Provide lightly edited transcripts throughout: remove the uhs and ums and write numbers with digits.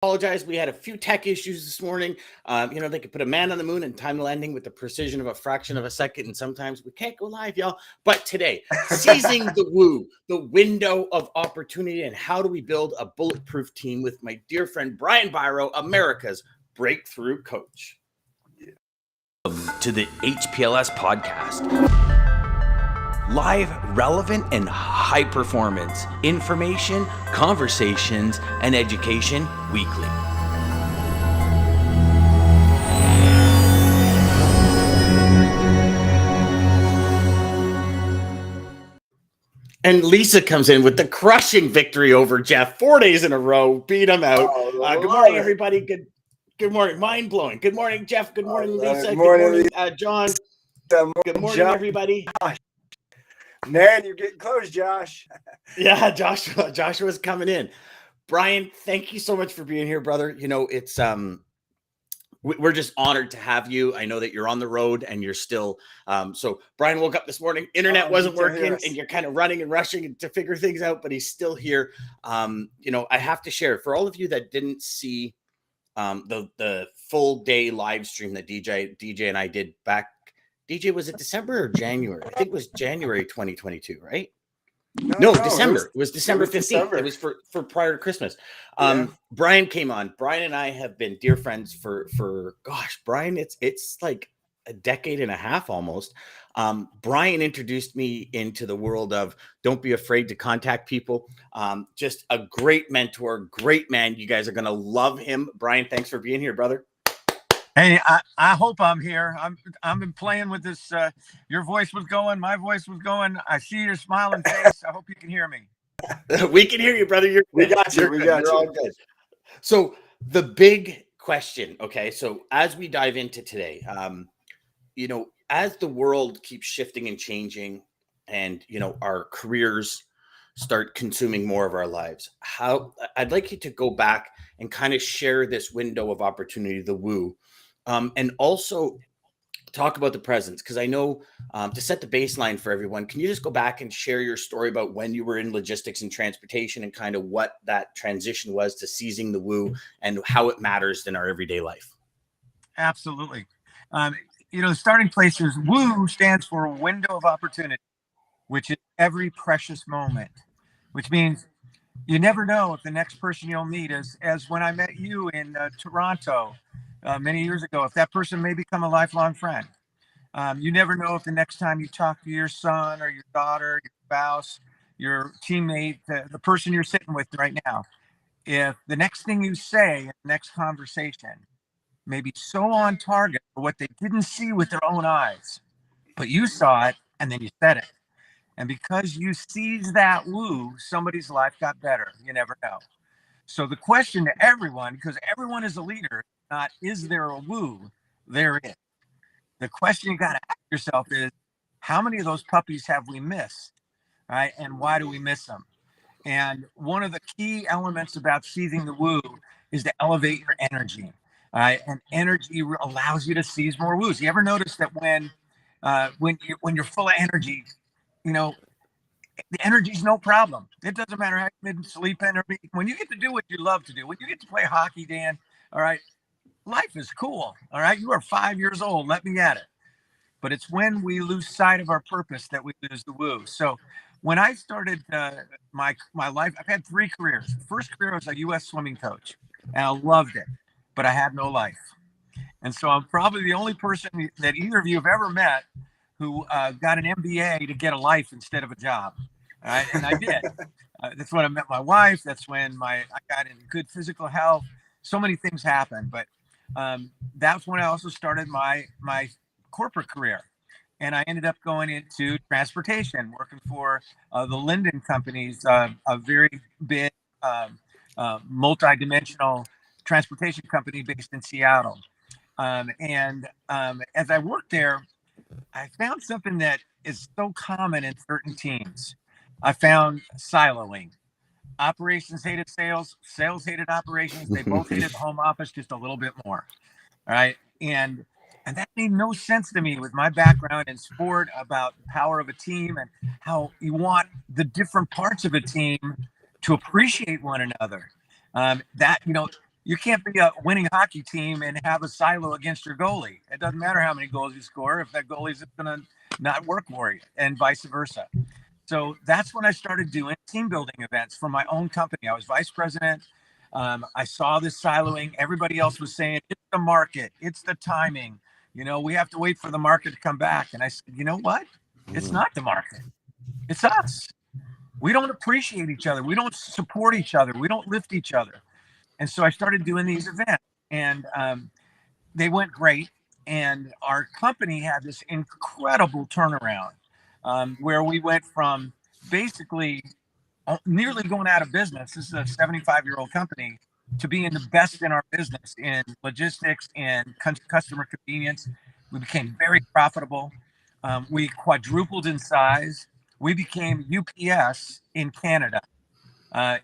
Apologize. We had a few tech issues this morning. They could put a man on the moon and time the landing with the precision of a fraction of a second. And sometimes we can't go live, y'all. But today, seizing the woo, the window of opportunity, and how do we build a bulletproof team with my dear friend, Brian Biro, America's breakthrough coach. To the HPLS podcast. Live, relevant, and high performance information, conversations, and education weekly. And Lisa comes in with the crushing victory over Jeff. 4 days in a row, beat him out. Good morning, everybody. Good morning. Mind blowing. Good morning, Jeff. Good morning, Lisa. Good morning, John. Good morning, everybody. Man, you're getting close, Josh. Yeah, Joshua's coming in. Brian, thank you so much for being here, brother. You know, it's we're just honored to have you. I know that you're on the road and you're still so Brian woke up this morning, internet wasn't working, and you're kind of running and rushing to figure things out, but he's still here. I have to share for all of you that didn't see the full day live stream that DJ and I did back. DJ, was it December or January? I think it was January 2022, right? No, December. It was December 15th. It was for prior to Christmas. Brian came on. Brian and I have been dear friends for gosh, Brian, it's like a decade and a half almost. Brian introduced me into the world of don't be afraid to contact people. Just a great mentor, great man. You guys are going to love him. Brian, thanks for being here, brother. Hey, I hope I'm here. I've been playing with this. Your voice was going, my voice was going. I see your smiling face. I hope you can hear me. We can hear you, brother. We got you. You're all good. So the big question, okay, so as we dive into today, as the world keeps shifting and changing and, our careers start consuming more of our lives, I'd like you to go back and kind of share this window of opportunity, the woo, and also talk about the presence, because I know to set the baseline for everyone, can you just go back and share your story about when you were in logistics and transportation and kind of what that transition was to seizing the woo and how it matters in our everyday life? Absolutely. The starting place is woo stands for window of opportunity, which is every precious moment, which means you never know if the next person you'll meet is, as when I met you in Toronto many years ago, if that person may become a lifelong friend. You never know if the next time you talk to your son or your daughter, your spouse, your teammate, the person you're sitting with right now, if the next thing you say in the next conversation may be so on target for what they didn't see with their own eyes, but you saw it and then you said it. And because you seized that woo, somebody's life got better. You never know. So the question to everyone, because everyone is a leader, not is there a woo? There is. The question you got to ask yourself is, how many of those puppies have we missed? Right? And why do we miss them? And one of the key elements about seizing the woo is to elevate your energy. Right? And energy allows you to seize more woos. You ever notice that when you're full of energy, the energy's no problem. It doesn't matter how you've been sleeping or when you get to do what you love to do, when you get to play hockey, Dan, all right, life is cool. All right. You are 5 years old. Let me at it. But it's when we lose sight of our purpose that we lose the woo. So when I started my life, I've had 3 careers. The first career was a U.S. swimming coach, and I loved it, but I had no life. And so I'm probably the only person that either of you have ever met who got an MBA to get a life instead of a job. All right? And I did. That's when I met my wife. That's when I got in good physical health. So many things happened. But that's when I also started my corporate career. And I ended up going into transportation, working for the Linden companies, a very big multi-dimensional transportation company based in Seattle. As I worked there, I found something that is so common in certain teams. I found siloing. Operations hated sales, sales hated operations. They both hated the home office just a little bit more. All right. And that made no sense to me with my background in sport about the power of a team and how you want the different parts of a team to appreciate one another. You can't be a winning hockey team and have a silo against your goalie. It doesn't matter how many goals you score if that goalie's going to not work for you, and vice versa. So that's when I started doing team building events for my own company. I was vice president. I saw this siloing. Everybody else was saying, it's the market, it's the timing. We have to wait for the market to come back. And I said, you know what? It's not the market. It's us. We don't appreciate each other. We don't support each other. We don't lift each other. And so I started doing these events, and they went great. And our company had this incredible turnaround where we went from basically nearly going out of business. This is a 75-year-old company, to being the best in our business in logistics and customer convenience. We became very profitable. We quadrupled in size. We became UPS in Canada,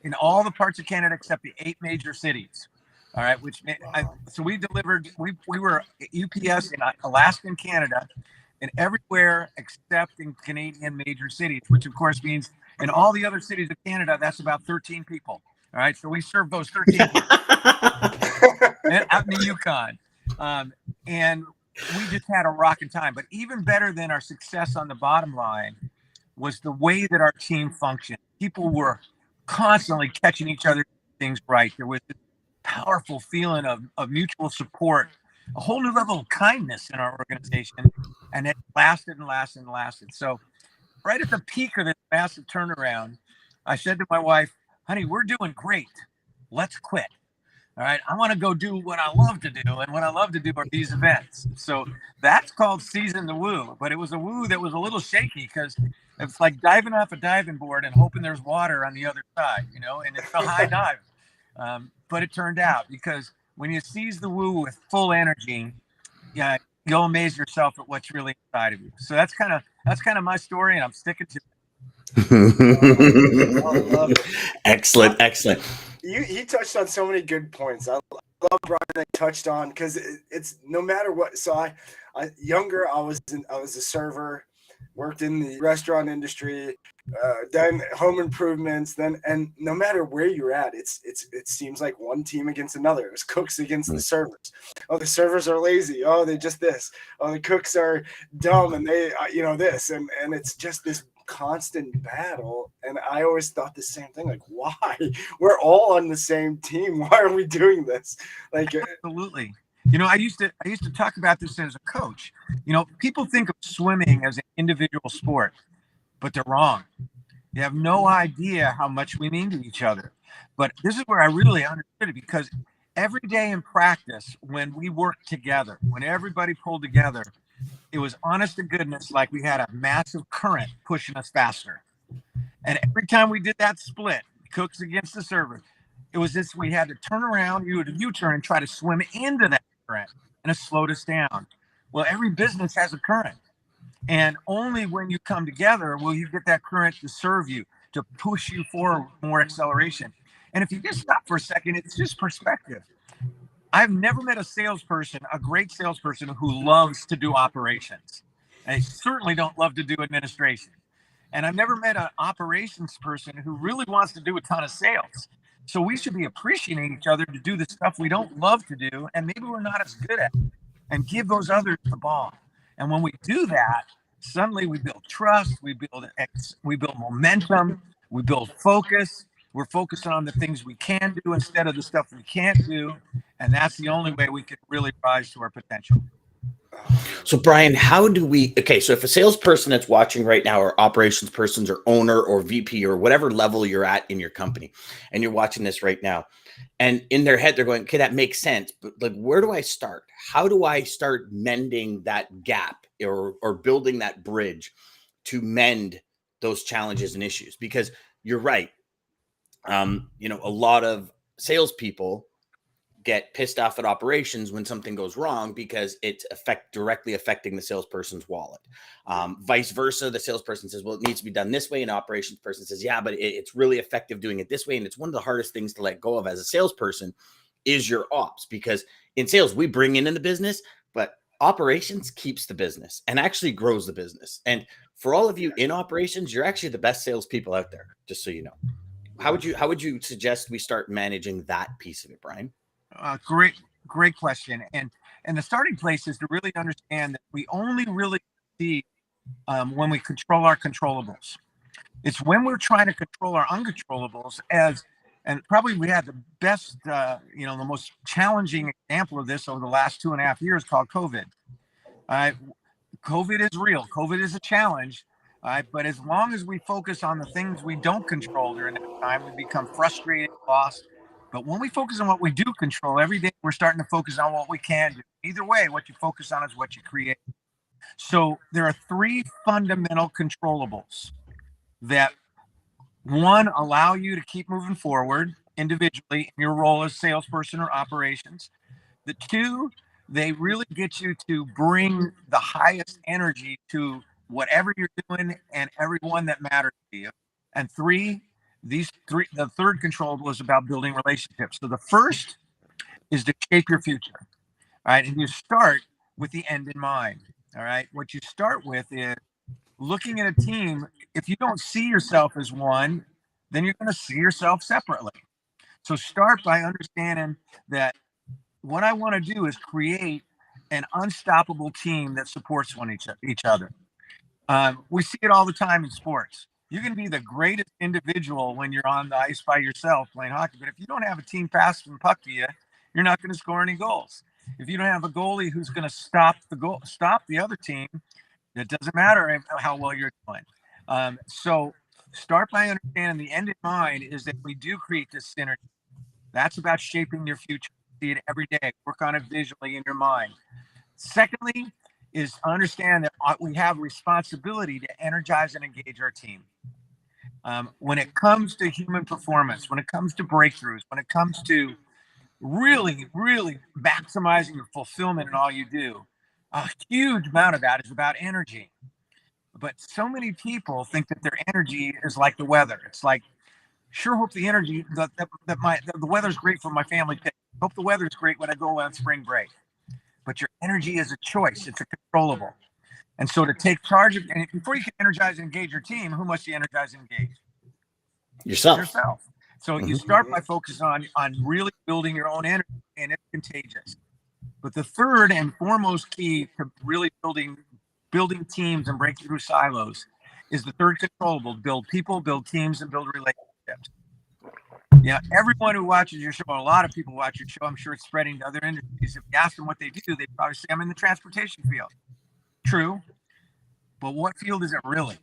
in all the parts of Canada except the 8 major cities. All right, so we delivered. We were UPS in Alaska and Canada, and everywhere except in Canadian major cities, which of course means in all the other cities of Canada, that's about 13 people. All right, so we served those 13 people out in the Yukon, and we just had a rocking time. But even better than our success on the bottom line was the way that our team functioned. People were constantly catching each other things right. There was this powerful feeling of mutual support, a whole new level of kindness in our organization, and it lasted and lasted and lasted. So right at the peak of this massive turnaround, I said to my wife, honey, we're doing great. Let's quit. All right. I want to go do what I love to do. And what I love to do are these events. So that's called Season the Woo. But it was a woo that was a little shaky, because it's like diving off a diving board and hoping there's water on the other side, and it's a high dive. But it turned out, because when you seize the woo with full energy, yeah, you'll amaze yourself at what's really inside of you. So that's kind of my story, and I'm sticking to it. Excellent. He touched on so many good points. I love Brian that touched on, because it's no matter what. So I was a server, worked in the restaurant industry, done home improvements, and no matter where you're at, it seems like one team against another. It was cooks against the servers. Oh, the servers are lazy. Oh, they just this. Oh, the cooks are dumb, and they this, and it's just this constant battle. And I always thought the same thing, like, why? We're all on the same team. Why are we doing this? Like, absolutely. I used to talk about this as a coach. People think of swimming as an individual sport, but they're wrong. They have no idea how much we mean to each other. But this is where I really understood it, because every day in practice, when we worked together, when everybody pulled together, it was honest to goodness like we had a massive current pushing us faster. And every time we did that split, cooks against the servers, it was this: we had to turn around, you would U-turn and try to swim into that current, and it slowed us down. Well, every business has a current, and only when you come together will you get that current to serve you, to push you forward with more acceleration. And if you just stop for a second, it's just perspective. I've never met a great salesperson who loves to do operations. I certainly don't love to do administration. And I've never met an operations person who really wants to do a ton of sales. So we should be appreciating each other to do the stuff we don't love to do, and maybe we're not as good at, and give those others the ball. And when we do that, suddenly we build trust, we build momentum, we build focus. We're focusing on the things we can do instead of the stuff we can't do. And that's the only way we can really rise to our potential. So Brian, so if a salesperson that's watching right now, or operations persons, or owner, or VP, or whatever level you're at in your company, and you're watching this right now, and in their head, they're going, okay, that makes sense, but like, where do I start? How do I start mending that gap, or building that bridge to mend those challenges and issues? Because you're right. A lot of salespeople get pissed off at operations when something goes wrong, because it's directly affecting the salesperson's wallet. Vice versa, the salesperson says, well, it needs to be done this way, and operations person says, yeah, but it's really effective doing it this way. And it's one of the hardest things to let go of as a salesperson is your ops, because in sales, we bring in the business, but operations keeps the business and actually grows the business. And for all of you in operations, you're actually the best salespeople out there, just so you know. How would you suggest we start managing that piece of it, Brian? Great question. And the starting place is to really understand that we only really see when we control our controllables. It's when we're trying to control our uncontrollables and probably we had the best, the most challenging example of this over the last 2.5 years called COVID. COVID is real. COVID is a challenge. But as long as we focus on the things we don't control during that time, we become frustrated, lost. But when we focus on what we do control every day, we're starting to focus on what we can do. Either way, what you focus on is what you create. So there are 3 fundamental controllables that, one, allow you to keep moving forward individually in your role as salesperson or operations. The 2, they really get you to bring the highest energy to whatever you're doing and everyone that matters to you. And 3, the third controllable is about building relationships. So the first is to shape your future. All right. And you start with the end in mind. All right. What you start with is looking at a team. If you don't see yourself as one, then you're going to see yourself separately. So start by understanding that what I want to do is create an unstoppable team that supports each other. We see it all the time in sports. You can be the greatest individual when you're on the ice by yourself playing hockey, but if you don't have a team passing the puck to you, you're not going to score any goals. If you don't have a goalie who's going to stop the other team, it doesn't matter how well you're doing. So start by understanding the end in mind is that we do create this synergy. That's about shaping your future. See it every day. Work on it visually in your mind. Secondly, is understand that we have responsibility to energize and engage our team. When it comes to human performance, when it comes to breakthroughs, when it comes to really, really maximizing your fulfillment in all you do, a huge amount of that is about energy. But so many people think that their energy is like the weather. It's like, sure, hope the energy the weather's great for my family. Hope the weather's great when I go on spring break. But your energy is a choice. It's a controllable. And so to take charge of, and before you can energize and engage your team, who must you energize and engage? Yourself. So you start by focusing on really building your own energy, and it's contagious. But the third and foremost key to really building teams and breaking through silos is the third controllable: build people, build teams, and build relationships. Yeah, everyone who watches your show, a lot of people watch your show, I'm sure it's spreading to other industries. If you ask them what they do, they probably say, I'm in the transportation field. True. But what field is it really?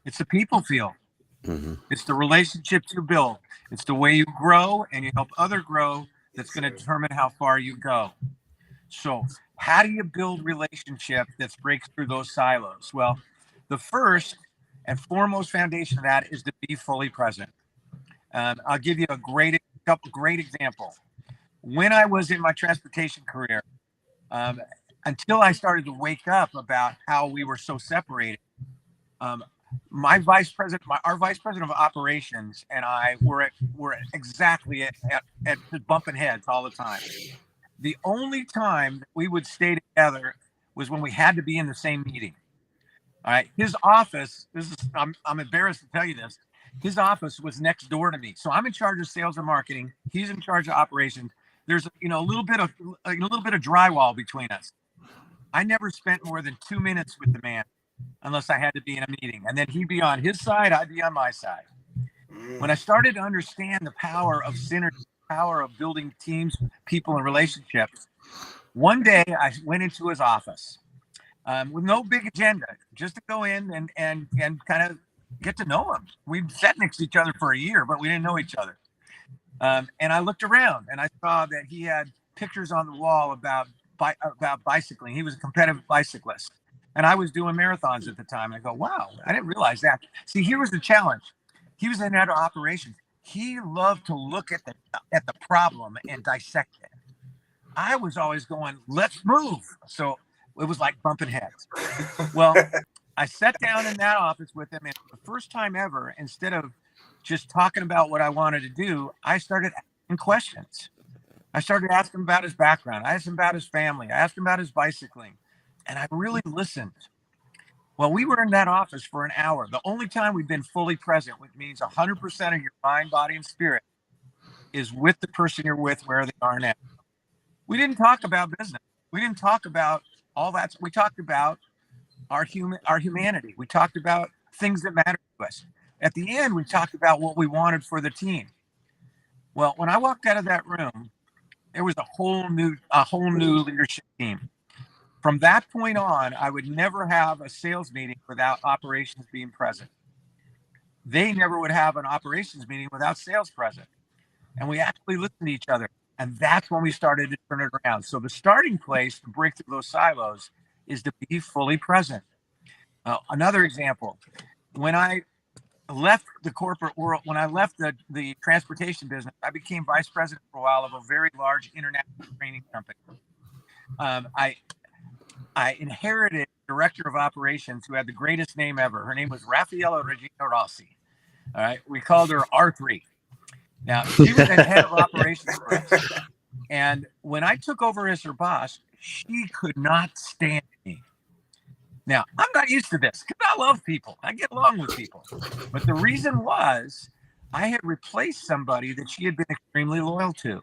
It's the people field. Mm-hmm. It's the relationships you build. It's the way you grow and you help others grow that's going to determine how far you go. So how do you build relationship that breaks through those silos? Well, the first and foremost foundation of that is to be fully present. I'll give you a couple great examples. When I was in my transportation career, until I started to wake up about how we were so separated, our vice president of operations and I were exactly at bumping heads all the time. The only time that we would stay together was when we had to be in the same meeting. All right, his office. I'm embarrassed to tell you this. His office was next door to me, so I'm in charge of sales and marketing. He's in charge of operations. There's a little bit of drywall between us. I never spent more than 2 minutes with the man, unless I had to be in a meeting, and then he'd be on his side, I'd be on my side. When I started to understand the power of synergy, the power of building teams, people, and relationships, one day I went into his office with no big agenda, just to go in and kind of get to know him. We'd sat next to each other for a year, but we didn't know each other. And I looked around and I saw that he had pictures on the wall about bicycling. He was a competitive bicyclist. And I was doing marathons at the time. I go, wow, I didn't realize that. See, here was the challenge. He was in out of operations. He loved to look at the problem and dissect it. I was always going, let's move. So it was like bumping heads. Well, I sat down in that office with him, and for the first time ever, instead of just talking about what I wanted to do, I started asking questions. I started asking him about his background. I asked him about his family. I asked him about his bicycling. And I really listened. Well, we were in that office for an hour. The only time we've been fully present, which means 100% of your mind, body, and spirit is with the person you're with where they are now. We didn't talk about business. We didn't talk about all that. We talked about our humanity. We talked about things that matter to us. At the end, we talked about what we wanted for the team. Well, when I walked out of that room, there was a whole new leadership team. From that point on, I would never have a sales meeting without operations being present. They never would have an operations meeting without sales present. And we actually listened to each other. And that's when we started to turn it around. So the starting place to break through those silos is to be fully present. Another example, when I left the corporate world, when I left the transportation business, I became vice president for a while of a very large international training company. I inherited a director of operations who had the greatest name ever. Her name was Raffaella Regina Rossi. All right, we called her R3. Now, she was the head of operations for us. And when I took over as her boss, she could not stand me. Now, I'm not used to this because I love people. I get along with people. But the reason was I had replaced somebody that she had been extremely loyal to.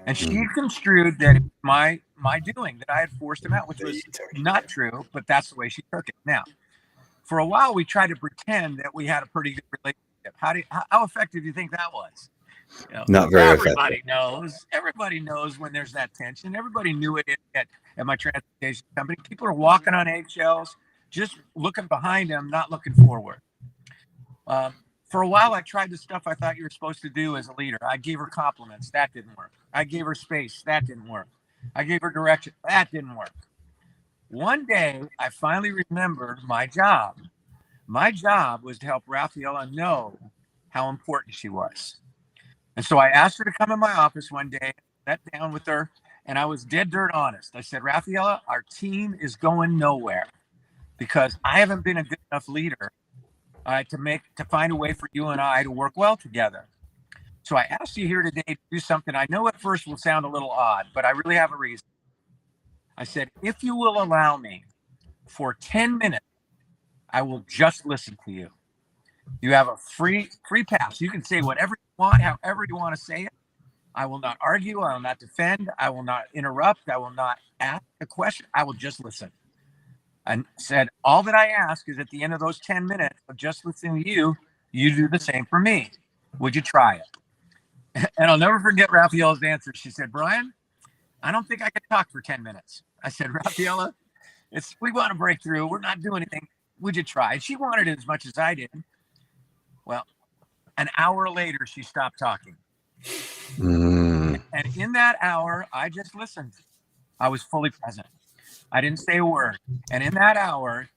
And she construed that it was my doing, that I had forced him out, which was not true, but that's the way she took it. Now, for a while, we tried to pretend that we had a pretty good relationship. How effective do you think that was? You know, Not very everybody knows. Everybody knows when there's that tension. Everybody knew it at my transportation company. People are walking on eggshells, just looking behind them, not looking forward. For a while, I tried the stuff I thought you were supposed to do as a leader. I gave her compliments. That didn't work. I gave her space. That didn't work. I gave her direction. That didn't work. One day, I finally remembered my job. My job was to help Raffaella know how important she was. And so I asked her to come in my office one day, sat down with her, and I was dead dirt honest. I said, Raffaella, our team is going nowhere because I haven't been a good enough leader to find a way for you and I to work well together. So I asked you here today to do something I know at first will sound a little odd, but I really have a reason. I said, if you will allow me for 10 minutes, I will just listen to you. You have a free pass. You can say whatever you want, however you want to say it. I will not argue. I will not defend. I will not interrupt. I will not ask a question. I will just listen. And said, all that I ask is at the end of those 10 minutes of just listening to you, you do the same for me. Would you try it? And I'll never forget Raffaella's answer. She said, Brian, I don't think I could talk for 10 minutes. I said, Raffaella, we want to break through. We're not doing anything. Would you try? And she wanted it as much as I did. Well, an hour later, she stopped talking. And in that hour, I just listened. I was fully present. I didn't say a word. And in that hour,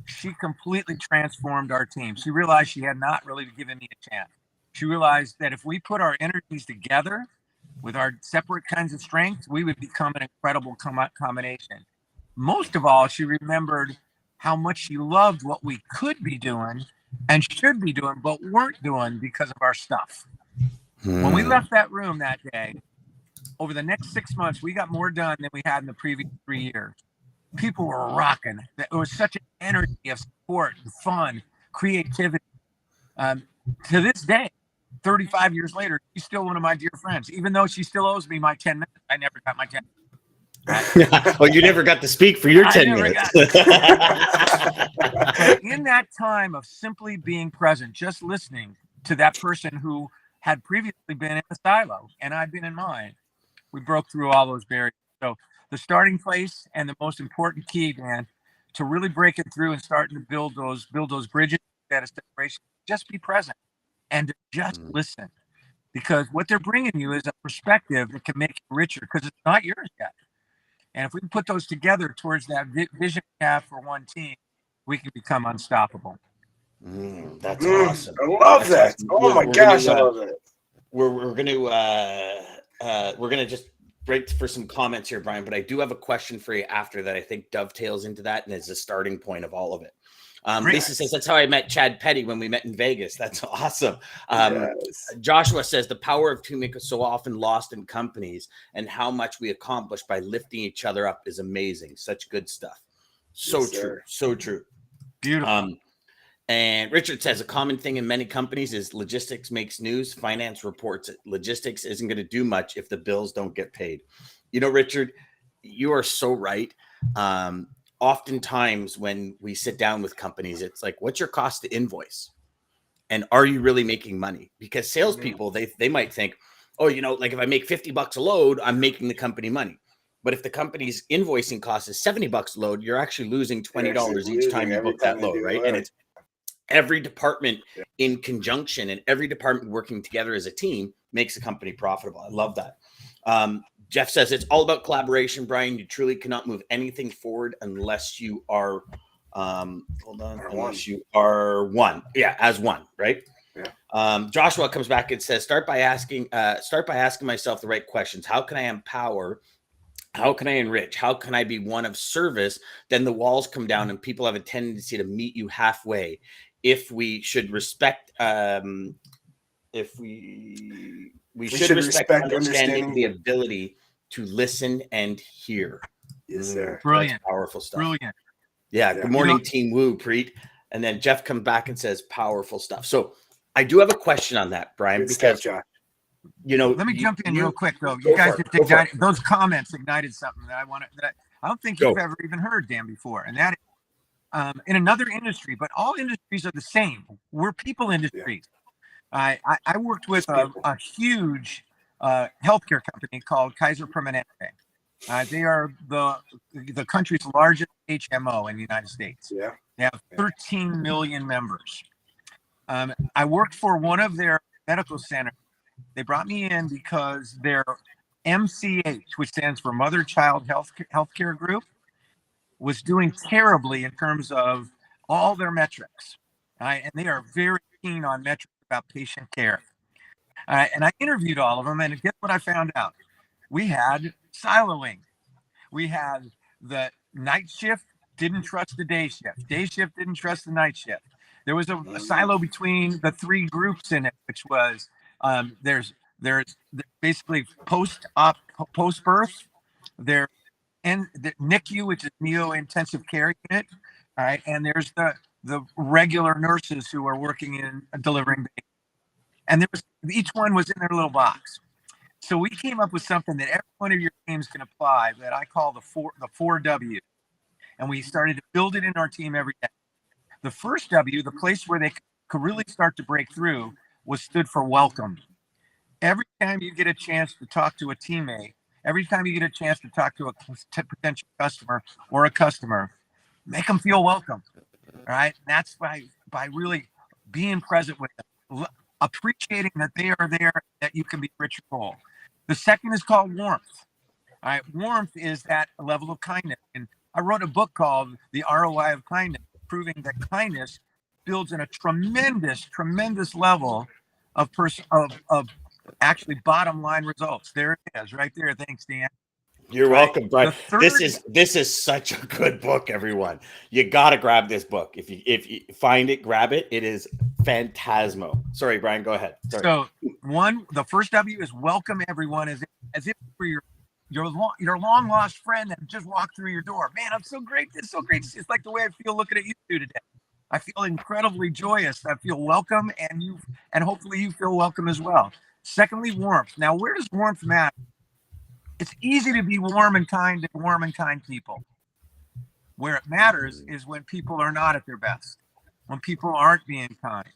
she completely transformed our team. She realized she had not really given me a chance. She realized that if we put our energies together with our separate kinds of strengths, we would become an incredible combination. Most of all, she remembered how much she loved what we could be doing and should be doing, but weren't doing because of our stuff. When we left that room that day, over the next 6 months, we got more done than we had in the previous 3 years. People were rocking. It was such an energy of support and fun, creativity. To this day, 35 years later, she's still one of my dear friends. Even though she still owes me my 10 minutes, I never got my 10 minutes. Well, you never got to speak for your 10 minutes. But in that time of simply being present, just listening to that person who had previously been in a silo and I'd been in mine, we broke through all those barriers. So the starting place and the most important key, Dan, to really breaking through and starting to build those bridges that is separation, just be present and just listen. Because what they're bringing you is a perspective that can make you richer because it's not yours yet. And if we can put those together towards that vision we have for one team, we can become unstoppable. That's awesome. I love that. Awesome. Oh my gosh, I love that. We're gonna just break for some comments here, Brian. But I do have a question for you after that. I think dovetails into that and is the starting point of all of it. Lisa says that's how I met Chad Petty when we met in Vegas. That's awesome. Yes. Joshua says the power of teammates is so often lost in companies, and how much we accomplish by lifting each other up is amazing. Such good stuff. So Yes, true. sir. So true. Beautiful. And Richard says a common thing in many companies is logistics makes news. Finance reports it. Logistics isn't going to do much if the bills don't get paid. You know, Richard, you are so right. Oftentimes when we sit down with companies, it's like, what's your cost to invoice? And are you really making money? Because salespeople, they might think, oh, you know, like if I make $50 a load, I'm making the company money. But if the company's invoicing cost is $70 a load, you're actually losing $20 each time you book that load, right? And it's every department in conjunction and every department working together as a team makes a company profitable. I love that. Jeff says it's all about collaboration, Brian. You truly cannot move anything forward unless you are unless you are one. Yeah, as one, right? Yeah. Joshua comes back and says, start by asking myself the right questions. How can I empower? How can I enrich? How can I be one of service? Then the walls come down and people have a tendency to meet you halfway. If we should respect, if we should respect understanding the ability to listen and hear. Yes, sir. Brilliant. That's powerful stuff. Brilliant. Yeah. Good morning, Team Woo, Preet. And then Jeff comes back and says powerful stuff. So I do have a question on that, Brian, because you know, let me jump in real quick though. You guys just ignited those comments, ignited something that I don't think you've ever even heard, Dan, before. And that is in another industry, but all industries are the same. We're people industries. I worked with a huge healthcare company called Kaiser Permanente. They are the country's largest HMO in the United States. Yeah. They have 13 million members. I worked for one of their medical centers. They brought me in because their MCH, which stands for Mother Child Healthcare Group, was doing terribly in terms of all their metrics. And they are very keen on metrics about patient care. And I interviewed all of them, and guess what I found out? We had siloing. We had the night shift didn't trust the day shift. Day shift didn't trust the night shift. There was a silo between the three groups in it, which was there's basically post-birth, there and the NICU, which is neo intensive care unit, all right, and there's the regular nurses who are working in delivering babies. And there was each one was in their little box. So we came up with something that every one of your teams can apply that I call the four W. And we started to build it in our team every day. The first W, the place where they could really start to break through, was stood for welcome. Every time you get a chance to talk to a teammate, every time you get a chance to talk to a potential customer or a customer, make them feel welcome. All right. And that's by really being present with them, appreciating that they are there, that you can be rich and full. The second is called warmth. All right. Warmth is that level of kindness. And I wrote a book called The ROI of Kindness, proving that kindness builds in a tremendous level of actually bottom line results. There it is, right there. Thanks, Dan. You're welcome, Brian. This is such a good book, everyone. You gotta grab this book. If you find it, grab it. It is phantasmo. Sorry, Brian, go ahead. Sorry. So the first W is welcome everyone as if for your long lost friend that just walked through your door. Man, I'm so great. It's so great. It's like the way I feel looking at you two today. I feel incredibly joyous. I feel welcome, and hopefully you feel welcome as well. Secondly, warmth. Now, where does warmth matter? It's easy to be warm and kind to warm and kind people. Where it matters is when people are not at their best, when people aren't being kind.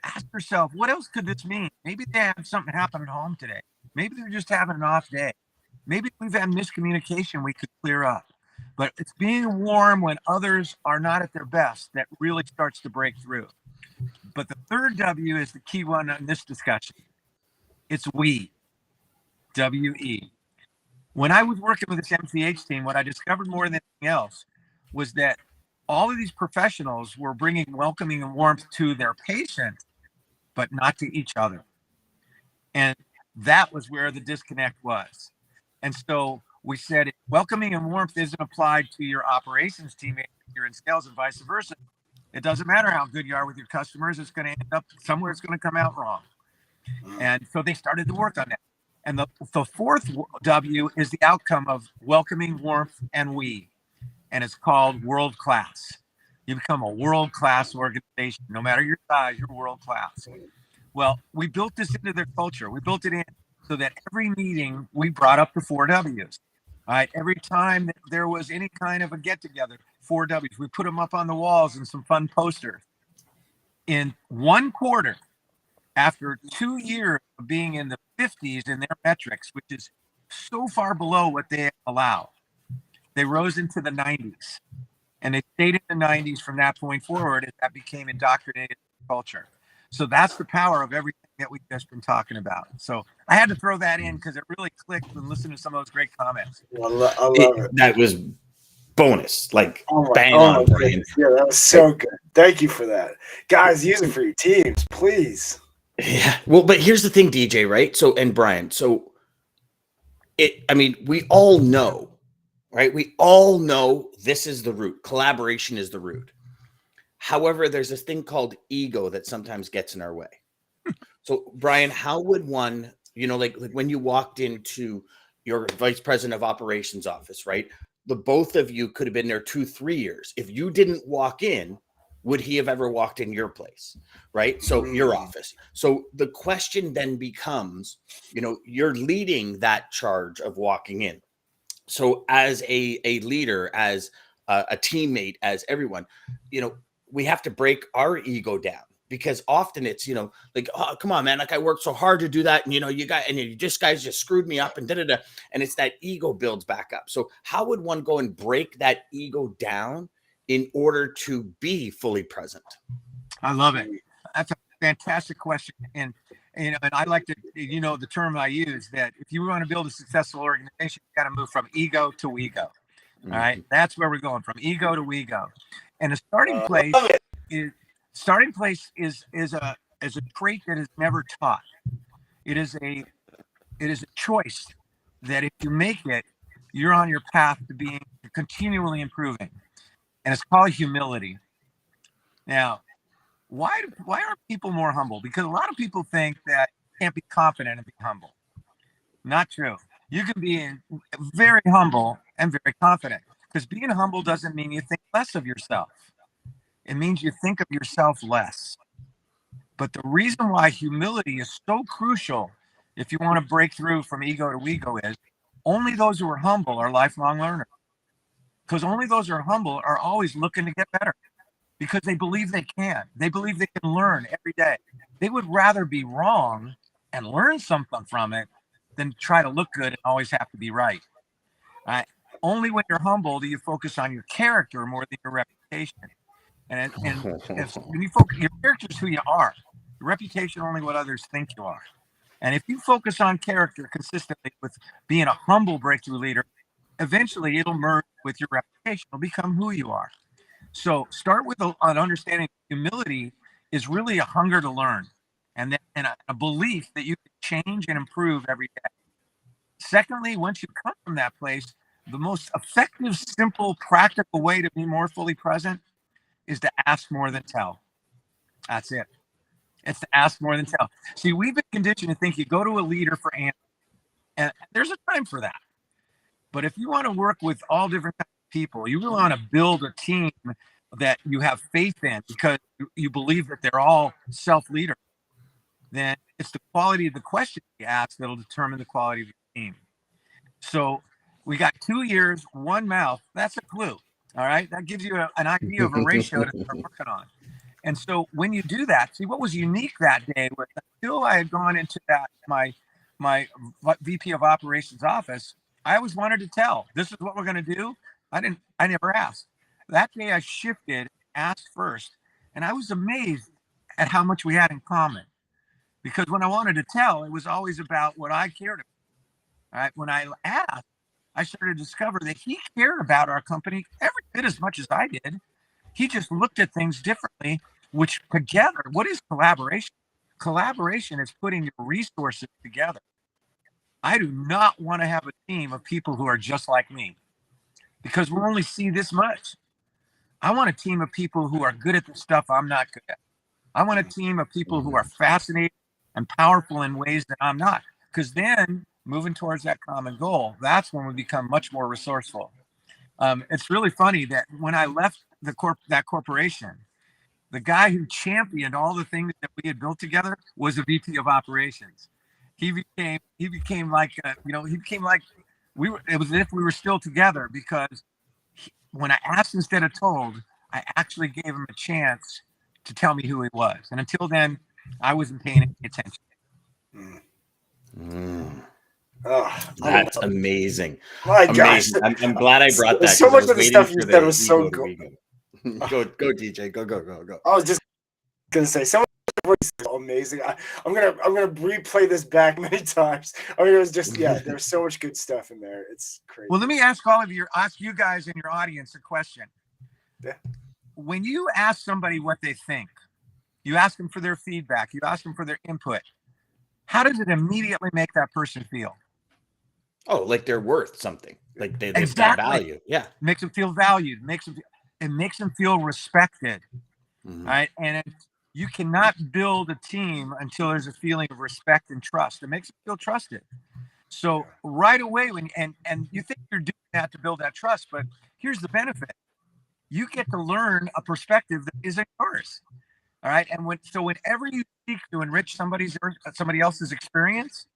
Ask yourself, what else could this mean? Maybe they had something happen at home today. Maybe they're just having an off day. Maybe we've had miscommunication we could clear up. But it's being warm when others are not at their best that really starts to break through. But the third W is the key one in this discussion. It's we. W-E. When I was working with this MCH team, what I discovered more than anything else was that all of these professionals were bringing welcoming and warmth to their patients, but not to each other. And that was where the disconnect was. And so we said welcoming and warmth isn't applied to your operations teammate if you're in sales and vice versa. It doesn't matter how good you are with your customers. It's going to end up somewhere. It's going to come out wrong. And so they started to work on that. And the fourth W is the outcome of welcoming, warmth, and we. And it's called world class. You become a world-class organization. No matter your size, you're world-class. Well, we built this into their culture. We built it in so that every meeting we brought up the 4Ws. All right. Every time that there was any kind of a get-together, 4Ws, we put them up on the walls and some fun posters. In 1 quarter, after 2 years of being in the 50s in their metrics, which is so far below what they allow, they rose into the 90s. And they stayed in the 90s from that point forward as that became indoctrinated culture. So that's the power of everything that we've just been talking about. So I had to throw that in because it really clicked when listening to some of those great comments. I love it. That was bonus, like bang oh on, my Brian. goodness. Yeah, that was so good. Thank you for that. Guys, use it for your teams, please. Yeah. Well, but here's the thing, DJ, right? So, and Brian, so I mean, we all know, right? We all know this is the root. Collaboration is the root. However, there's this thing called ego that sometimes gets in our way. So, Brian, how would one, like when you walked into your vice president of operations office, right? The both of you could have been there 2-3 years. If you didn't walk in, would he have ever walked in your place, right? So your office. So the question then becomes, you're leading that charge of walking in. So as a leader, as a teammate, as everyone, we have to break our ego down, because often it's, like, oh, come on, man, like I worked so hard to do that. And, you guys just screwed me up and da-da-da. And it's that ego builds back up. So how would one go and break that ego down in order to be fully present? I love it. That's a fantastic question. And I like to, the term I use, that if you want to build a successful organization, you got to move from ego to we go. All right. That's where we're going, from ego to we go. And a starting place is a trait that is never taught. It is a choice that if you make it, you're on your path to being continually improving. And it's called humility. Now, why are people more humble? Because a lot of people think that you can't be confident and be humble. Not true. You can be very humble and very confident, because being humble doesn't mean you think less of yourself. It means you think of yourself less. But the reason why humility is so crucial, if you want to break through from ego to we go, is only those who are humble are lifelong learners. Because only those who are humble are always looking to get better, because they believe they can. They believe they can learn every day. They would rather be wrong and learn something from it than try to look good and always have to be right. Only when you're humble do you focus on your character more than your reputation. And when you focus, your character is who you are. Your reputation only what others think you are. And if you focus on character consistently with being a humble breakthrough leader, eventually it'll merge with your reputation. It'll become who you are. So start with an understanding humility is really a hunger to learn, and a belief that you can change and improve every day. Secondly, once you come from that place, the most effective, simple, practical way to be more fully present is to ask more than tell. That's it. It's to ask more than tell. See, we've been conditioned to think you go to a leader for answers, and there's a time for that. But if you want to work with all different kinds of people, you really want to build a team that you have faith in because you believe that they're all self-leaders, then it's the quality of the question you ask that'll determine the quality of your team. So we got 2 ears, one mouth. That's a clue. All right. That gives you an idea of a ratio to start working on. And so when you do that, see what was unique that day was until I had gone into that, my VP of operations office, I always wanted to tell, this is what we're going to do. I never asked. That day I shifted, asked first, and I was amazed at how much we had in common. Because when I wanted to tell, it was always about what I cared about. All right. When I asked, I started to discover that he cared about our company every bit as much as I did. He just looked at things differently, which together, what is collaboration? Collaboration is putting your resources together. I do not want to have a team of people who are just like me, because we'll only see this much. I want a team of people who are good at the stuff I'm not good at. I want a team of people who are fascinating and powerful in ways that I'm not, because then moving towards that common goal, that's when we become much more resourceful. It's really funny that when I left that corporation, the guy who championed all the things that we had built together was a VP of operations. He became like, he became like it was as if we were still together, because when I asked instead of told, I actually gave him a chance to tell me who he was. And until then, I wasn't paying any attention. Oh, That's amazing. My amazing. gosh. I'm glad I brought that. So much of the waiting stuff you for said was so ego to cool. ego. Go, DJ. Go. I was just gonna say, so much of what you said was amazing. I'm gonna replay this back many times. I mean, it was just, there's so much good stuff in there. It's crazy. Well, let me ask you guys in your audience a question. Yeah. When you ask somebody what they think, you ask them for their feedback, you ask them for their input, how does it immediately make that person feel? Oh, like they're worth something. Like they've got Exactly. value. Yeah. Makes them feel valued. It makes them feel respected. Right. And you cannot build a team until there's a feeling of respect and trust. It makes them feel trusted. So right away, and you think you're doing that to build that trust, but here's the benefit. You get to learn a perspective that isn't yours. All right. And whenever you seek to enrich somebody else's experience,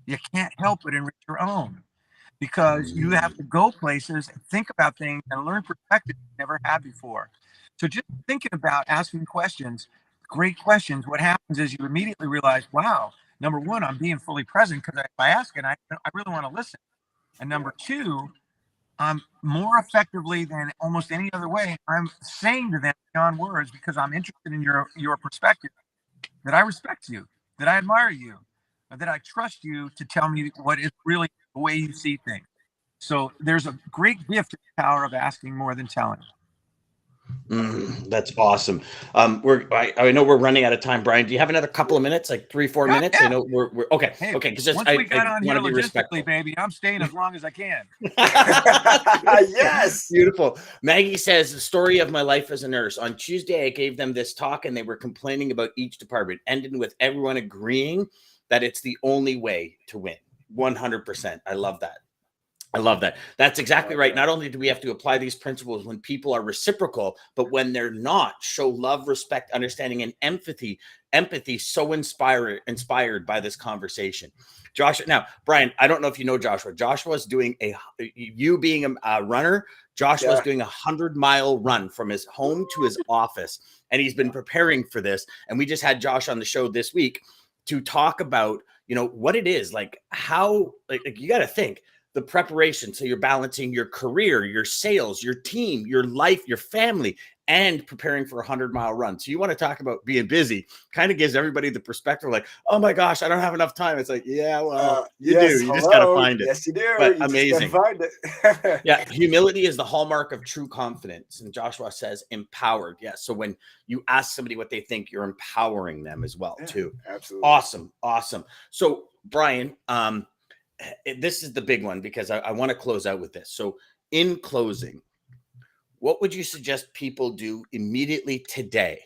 you can't help but enrich your own, because you have to go places and think about things and learn perspectives you never had before. So just thinking about asking questions, great questions, what happens is you immediately realize, wow, number one, I'm being fully present, because if I ask it, I really want to listen. And number two, I'm more effectively than almost any other way, I'm saying to them beyond words, because I'm interested in your perspective, that I respect you, that I admire you, that I trust you to tell me what is really the way you see things. So there's a great gift in the power of asking more than telling. That's awesome. I know we're running out of time, Brian. Do you have another couple of minutes, like 3-4 minutes? Yeah. I know we're okay. Hey, okay, because once we got on here logistically, baby, I'm staying as long as I can. Yes. Beautiful. Maggie says, the story of my life as a nurse. On Tuesday, I gave them this talk and they were complaining about each department, ending with everyone agreeing that it's the only way to win. 100%. I love that. I love that. That's exactly right. Not only do we have to apply these principles when people are reciprocal, but when they're not, show love, respect, understanding, and empathy. Empathy, so inspired by this conversation. Joshua, now, Brian, I don't know if you know Joshua. Joshua's doing you being a runner, Joshua's doing 100-mile run from his home to his office. And he's been preparing for this. And we just had Josh on the show this week to talk about, what it is, like how, like you got to think, the preparation. So you're balancing your career, your sales, your team, your life, your family, and preparing for a 100-mile run. So you want to talk about being busy, kind of gives everybody the perspective like, oh my gosh, I don't have enough time. It's like, yeah, well, you do. You just got to find it. Yes, you do. But you amazing. Just find it. Yeah. Humility is the hallmark of true confidence. And Joshua says empowered. Yeah. So when you ask somebody what they think, you're empowering them as well, too. Absolutely. Awesome. So Brian, this is the big one, because I want to close out with this. So in closing, what would you suggest people do immediately today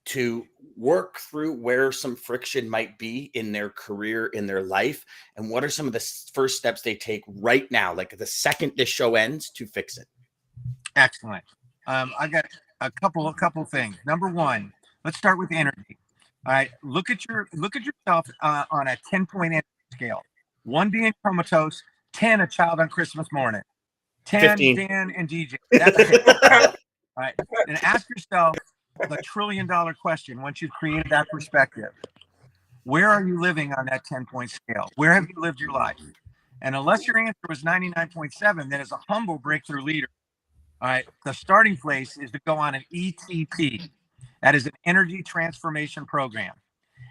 to work through where some friction might be in their career, in their life? And what are some of the first steps they take right now, like the second this show ends, to fix it? Excellent. I got a couple things. Number one, let's start with energy. All right. Look at yourself on a 10-point energy scale. 1 being comatose, 10 a child on Christmas morning, 10 15. Dan and DJ. That's it. All right. And ask yourself the $1 trillion question once you've created that perspective. Where are you living on that 10-point scale? Where have you lived your life? And unless your answer was 99.7, then as a humble breakthrough leader, all right, the starting place is to go on an ETP. That is an energy transformation program.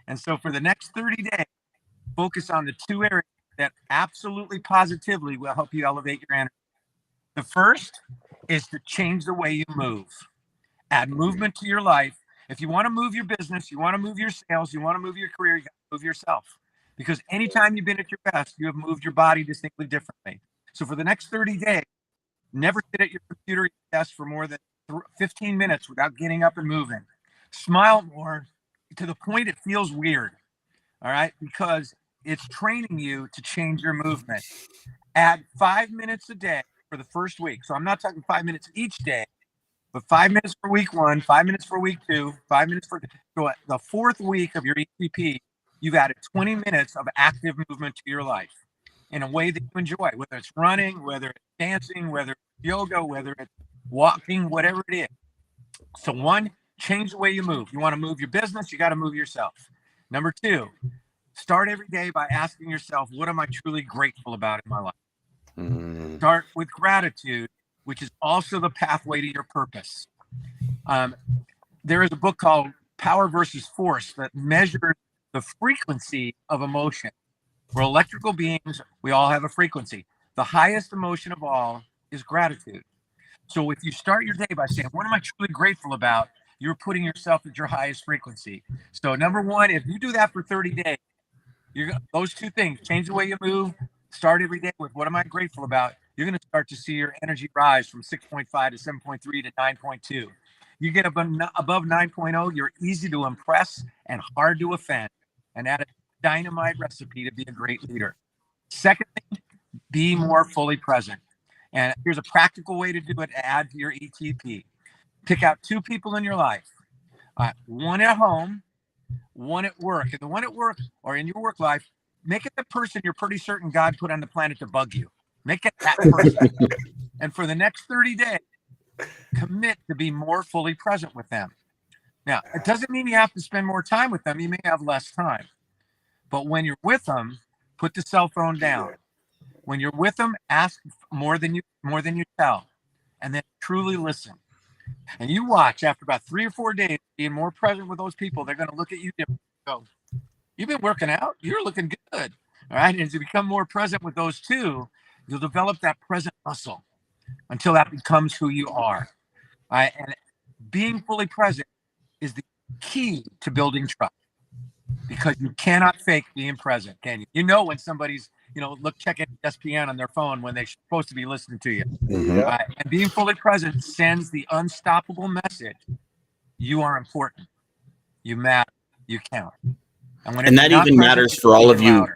And so for the next 30 days, focus on the 2 areas that absolutely positively will help you elevate your energy. The first is to change the way you move. Add movement to your life. If you want to move your business, you want to move your sales, you want to move your career, you got to move yourself. Because anytime you've been at your best, you have moved your body distinctly differently. So for the next 30 days, never sit at your computer desk for more than 15 minutes without getting up and moving. Smile more to the point it feels weird. All right, because it's training you to change your movement. Add 5 minutes a day for the first week. So I'm not talking 5 minutes each day, but 5 minutes for week 1, 5 minutes for week 2, 5 minutes for so the 4th week of your ETP, you've added 20 minutes of active movement to your life in a way that you enjoy, whether it's running, whether it's dancing, whether it's yoga, whether it's walking, whatever it is. So 1, change the way you move. You want to move your business, you got to move yourself. Number 2, start every day by asking yourself, what am I truly grateful about in my life? Start with gratitude, which is also the pathway to your purpose. There is a book called Power versus Force that measures the frequency of emotion. We're electrical beings. We all have a frequency. The highest emotion of all is gratitude. So if you start your day by saying, what am I truly grateful about? You're putting yourself at your highest frequency. So number 1, if you do that for 30 days, those 2 things, change the way you move, start every day with what am I grateful about? You're going to start to see your energy rise from 6.5 to 7.3 to 9.2. You get above 9.0, you're easy to impress and hard to offend. And that is a dynamite recipe to be a great leader. Second thing, be more fully present. And here's a practical way to do it to add to your ETP. Pick out 2 people in your life, 1 at home, 1 at work. And the one at work or in your work life, make it the person you're pretty certain God put on the planet to bug you. Make it that person. And for the next 30 days, commit to be more fully present with them. Now, it doesn't mean you have to spend more time with them. You may have less time. But when you're with them, put the cell phone down. When you're with them, ask more than you tell. And then truly listen. And you watch, after about 3 or 4 days, being more present with those people, they're going to look at you differently. Go, you've been working out? You're looking good. All right. And as you become more present with those 2, you'll develop that present muscle until that becomes who you are. All right. And being fully present is the key to building trust, because you cannot fake being present, can you? You know when somebody's, checking ESPN on their phone when they're supposed to be listening to you. And being fully present sends the unstoppable message: you are important, you matter, you count. And that even matters for all of you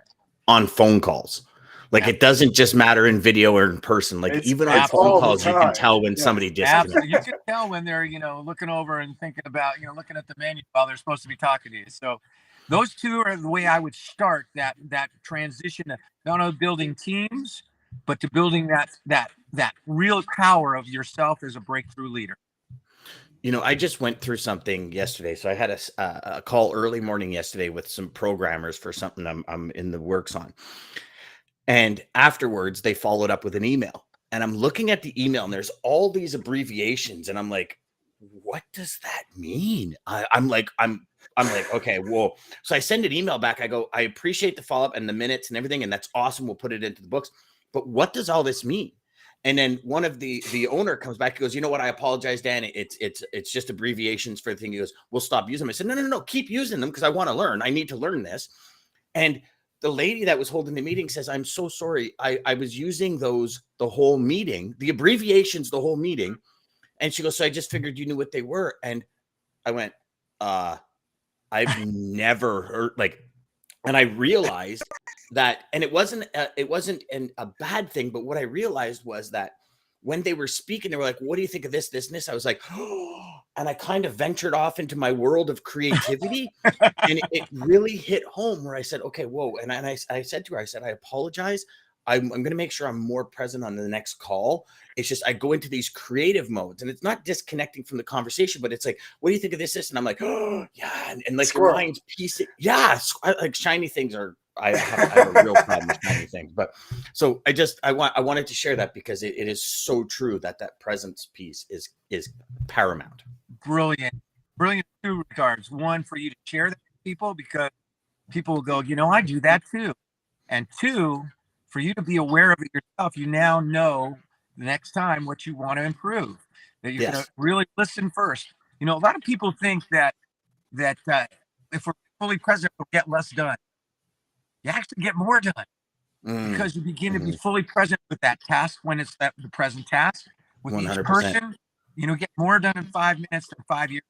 on phone calls. Like it doesn't just matter in video or in person. Like even on phone calls, you can tell when somebody disconnects. Absolutely. You can tell when they're, looking over and thinking about, looking at the menu while they're supposed to be talking to you. So those 2 are the way I would start that transition to not only building teams, but to building that real power of yourself as a breakthrough leader. I just went through something yesterday. So I had a call early morning yesterday with some programmers for something I'm in the works on. And afterwards, they followed up with an email. And I'm looking at the email, and there's all these abbreviations. And I'm like, what does that mean? I'm like, okay, whoa. So I send an email back. I go, I appreciate the follow-up and the minutes and everything. And that's awesome. We'll put it into the books. But what does all this mean? And then one of the owner comes back and goes, you know what? I apologize, Dan. It's just abbreviations for the thing. He goes, we'll stop using them. I said, no. Keep using them because I want to learn. I need to learn this. And the lady that was holding the meeting says, I'm so sorry. I was using those the whole meeting, the abbreviations, the whole meeting. And she goes, so I just figured you knew what they were. And I went, I've never heard and I realized that, and it wasn't a bad thing, but what I realized was that when they were speaking, they were like, what do you think of this, this, and this? I was like, oh, and I kind of ventured off into my world of creativity. And it really hit home where I said, okay, whoa. And I said to her, I apologize. I'm going to make sure I'm more present on the next call. It's just, I go into these creative modes, and it's not disconnecting from the conversation, but it's like, what do you think of this? And I'm like, oh yeah. And like your mind's piecing. Yeah. Like shiny things are, I have a real problem with shiny things. But so I wanted to share that because it is so true that presence piece is paramount. Brilliant in 2 regards. 1, for you to share that with people, because people will go, I do that too. And 2, for you to be aware of it yourself. You now know the next time what you want to improve, that you're going to really listen first. A lot of people think that if we're fully present, we'll get less done. You actually get more done because you begin to be fully present with that task when it's the present task. With 100%. Each person, get more done in 5 minutes than 5 years.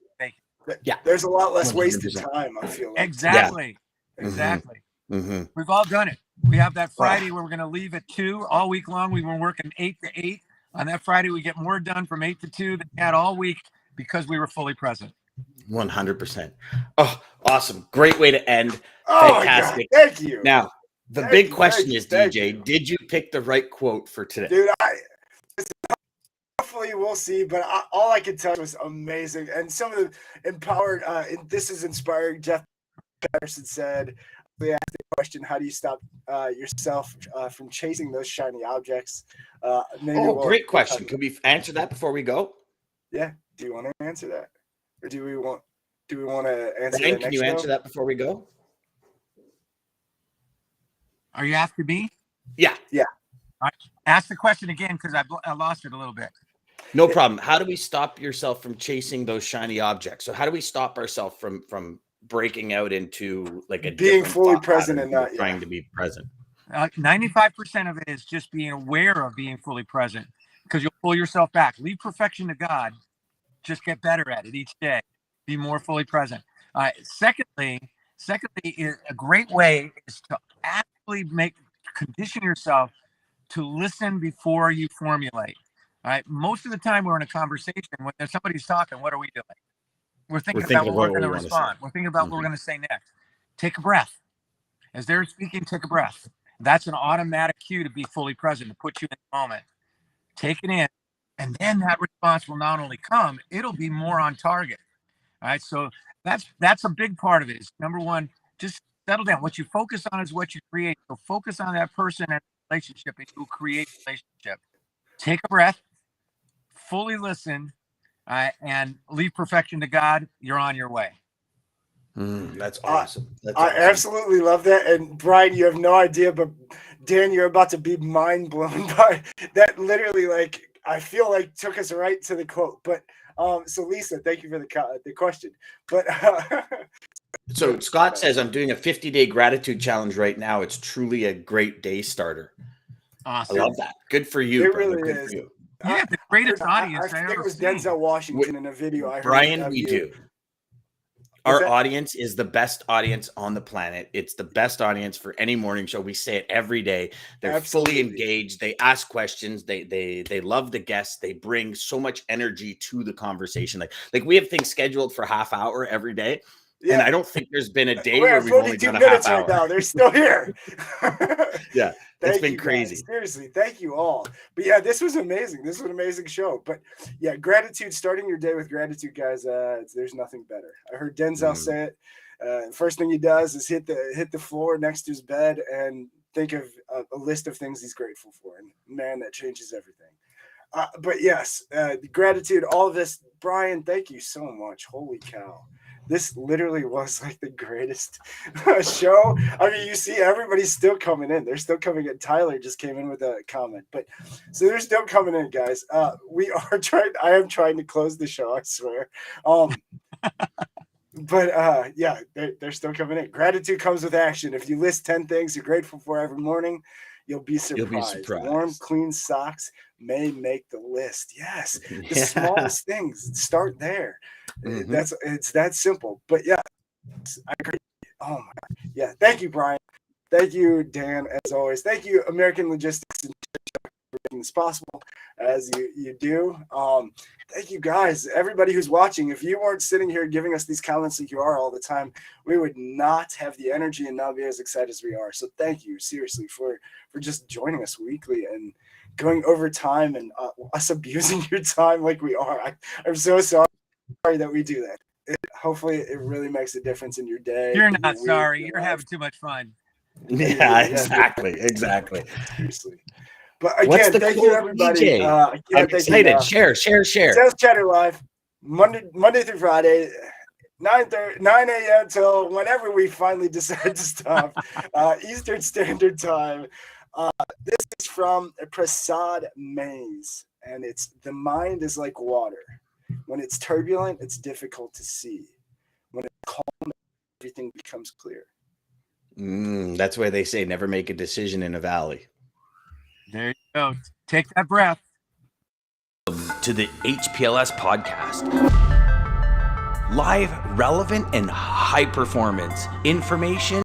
Yeah, there's a lot less wasted time, I feel like. Exactly. Mm-hmm. We've all done it. We have that Friday where we're going to leave at 2 all week long. We've been working 8 to 8. On that Friday, we get more done from 8 to 2 than we had all week because we were fully present. 100%. Oh, awesome. Great way to end. Oh Fantastic. my God, thank you. Now, the Thank big you, question thank is, you, thank DJ, you. did you pick the right quote for today? Dude, hopefully we'll see, but all I could tell you was amazing. And some of the empowered, this is inspiring. Jeff Patterson said, they asked the question, how do you stop yourself from chasing those shiny objects? Great question. Can we answer that before we go? Yeah. Do you want to answer that? Or do we want to answer Brian, that can you answer that before we go? Are you asking me? Yeah. Yeah. All right. Ask the question again because I lost it a little bit. No problem. How do we stop yourself from chasing those shiny objects? So how do we stop ourselves from breaking out into like a being different fully thought present pattern and not trying to be present? 95% of it is just being aware of being fully present, because you'll pull yourself back. Leave perfection to God. Just get better at it each day. Be more fully present. Secondly, a great way is to actually condition yourself to listen before you formulate. All right. Most of the time we're in a conversation when somebody's talking. What are we doing? We're thinking about what we're going to respond. We're thinking about what we're going to say next. Take a breath. As they're speaking, take a breath. That's an automatic cue to be fully present, to put you in the moment. Take it in, and then that response will not only come, it'll be more on target. All right. So that's a big part of it. Is number one, just settle down. What you focus on is what you create. So focus on that person and relationship, and you'll create relationship. Take a breath, fully listen, and leave perfection to God. You're on your way. That's awesome. I absolutely love that. And Brian, you have no idea, but Dan, you're about to be mind blown by that. Literally, like, I feel like took us right to the quote. But so Lisa, thank you for the question. But so Scott says, I'm doing a 50-day gratitude challenge right now. It's truly a great day starter. Awesome. I love that. Good for you. It brother. really Good is. for you. Yeah, the greatest audience I I think ever it was seen. Denzel Washington in a video I heard. Brian, we do. What's Our that? audience is the best audience on the planet. It's the best audience for any morning show. We say it every day. They're Absolutely. fully engaged. They ask questions. They love the guests. They bring so much energy to the conversation. Like we have things scheduled for half hour every day. Yeah. And I don't think there's been a day We're where at we've only 42 done a minutes half right hour. now. They're still here. Yeah, it's been you, crazy. Guys. Seriously, thank you all. But yeah, this was amazing. This was an amazing show. But yeah, gratitude, starting your day with gratitude, guys. There's nothing better. I heard Denzel say it. First thing he does is hit the floor next to his bed and think of a list of things he's grateful for. And man, that changes everything. But yes, gratitude, all of this. Brian, thank you so much. Holy cow. This literally was like the greatest show. I mean, you see everybody's still coming in. They're still coming in. Tyler just came in with a comment. But so they're still coming in, guys. I am trying to close the show, I swear. But yeah, they're still coming in. Gratitude comes with action. If you list 10 things you're grateful for every morning, you'll be surprised. Warm, clean socks may make the list. Yes, the smallest things. Start there. It's that simple. But yeah, I agree. Oh my God. Yeah. Thank you, Brian. Thank you, Dan, as always. Thank you, American Logistics, for making this possible as you do. Thank you, guys. Everybody who's watching, if you weren't sitting here giving us these comments like you are all the time, we would not have the energy and not be as excited as we are. So thank you, seriously, for just joining us weekly and going over time and us abusing your time like we are. I'm so sorry that we do that. Hopefully it really makes a difference in your day. You're not sorry. You're having too much fun. Yeah, exactly. Seriously. But again, thank you, everybody. I'm excited. Share. Sales Chatter Live, Monday through Friday, 9 a.m. till whenever we finally decide to stop, Eastern Standard Time. This is from Prasad Mays, and it's the mind is like water. When it's turbulent, it's difficult to see. When it's calm, everything becomes clear. That's why they say never make a decision in a valley. There you go. Take that breath. To the HPLS podcast. Live, relevant, and high performance information